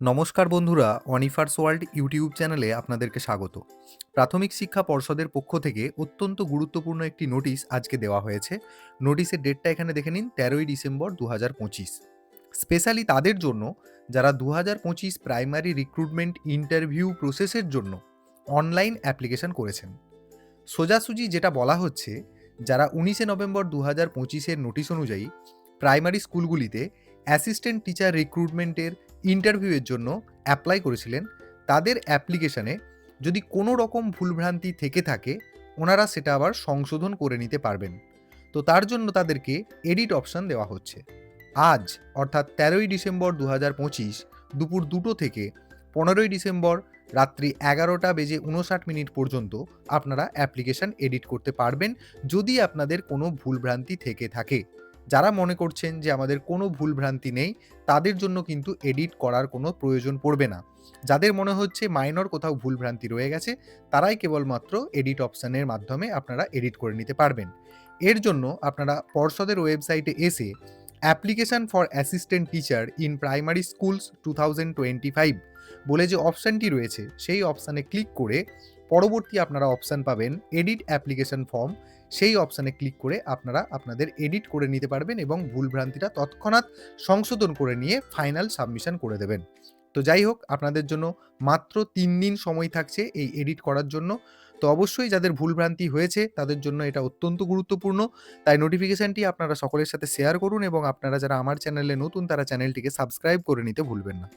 নমস্কার বন্ধুরা, অনিফার্স world YouTube চ্যানেলে আপনাদেরকে স্বাগত। প্রাথমিক শিক্ষা পর্ষদের পক্ষ থেকে অত্যন্ত গুরুত্বপূর্ণ একটি নোটিশ আজকে দেওয়া হয়েছে। নোটিশের ডেটটা এখানে দেখে নিন, 13ই ডিসেম্বর 2025। স্পেশালি তাদের জন্য যারা 2025 প্রাইমারি রিক্রুটমেন্ট ইন্টারভিউ প্রসেসের জন্য অনলাইন অ্যাপ্লিকেশন করেছেন। সোজাসুজি যেটা বলা হচ্ছে, যারা 19 নভেম্বর 2025-এর নোটিশ অনুযায়ী প্রাইমারি স্কুলগুলিতে অ্যাসিস্ট্যান্ট টিচার রিক্রুটমেন্টের ইন্টারভিউয়ের জন্য অ্যাপ্লাই করেছিলেন, তাদের অ্যাপ্লিকেশনে যদি কোনো রকম ভুলভ্রান্তি থেকে থাকে, ওনারা সেটা আবার সংশোধন করে নিতে পারবেন। তো তার জন্য তাদেরকে এডিট অপশন দেওয়া হচ্ছে। আজ অর্থাৎ 13ই ডিসেম্বর 2025 দুপুর 2টো থেকে 15ই ডিসেম্বর রাত্রি 11:59 পর্যন্ত আপনারা অ্যাপ্লিকেশন এডিট করতে পারবেন, যদি আপনাদের কোনো ভুলভ্রান্তি থেকে থাকে। যারা মনে করছেন যে আমাদের কোনো ভুলভ্রান্তি নেই, তাদের জন্য কিন্তু এডিট করার কোনো প্রয়োজন পড়বে না। যাদের মনে হচ্ছে মাইনর কোথাও ভুলভ্রান্তি রয়ে গেছে, তারাই কেবলমাত্র এডিট অপশনের মাধ্যমে আপনারা এডিট করে নিতে পারবেন। এর জন্য আপনারা পর্ষদের ওয়েবসাইটে এসে application for assistant teacher in primary schools 2025 বলে যে অপশানটি রয়েছে, সেই অপশানে ক্লিক করে পরবর্তী আপনারা অপশান পাবেন এডিট অ্যাপ্লিকেশন ফর্ম। সেই অপশানে ক্লিক করে আপনারা আপনাদের এডিট করে নিতে পারবেন এবং ভুলভ্রান্তিটা তৎক্ষণাৎ সংশোধন করে নিয়ে ফাইনাল সাবমিশন করে দেবেন। তো যাই হোক, আপনাদের জন্য মাত্র 3 দিন সময় থাকছে এই এডিট করার জন্য। তো অবশ্যই যাদের ভুলভ্রান্তি হয়েছে তাদের জন্য এটা অত্যন্ত গুরুত্বপূর্ণ। তাই নোটিফিকেশনটি আপনারা সকলের সাথে শেয়ার করুন এবং আপনারা যারা আমার চ্যানেলে নতুন, তারা চ্যানেলটিকে সাবস্ক্রাইব করে নিতে ভুলবেন না।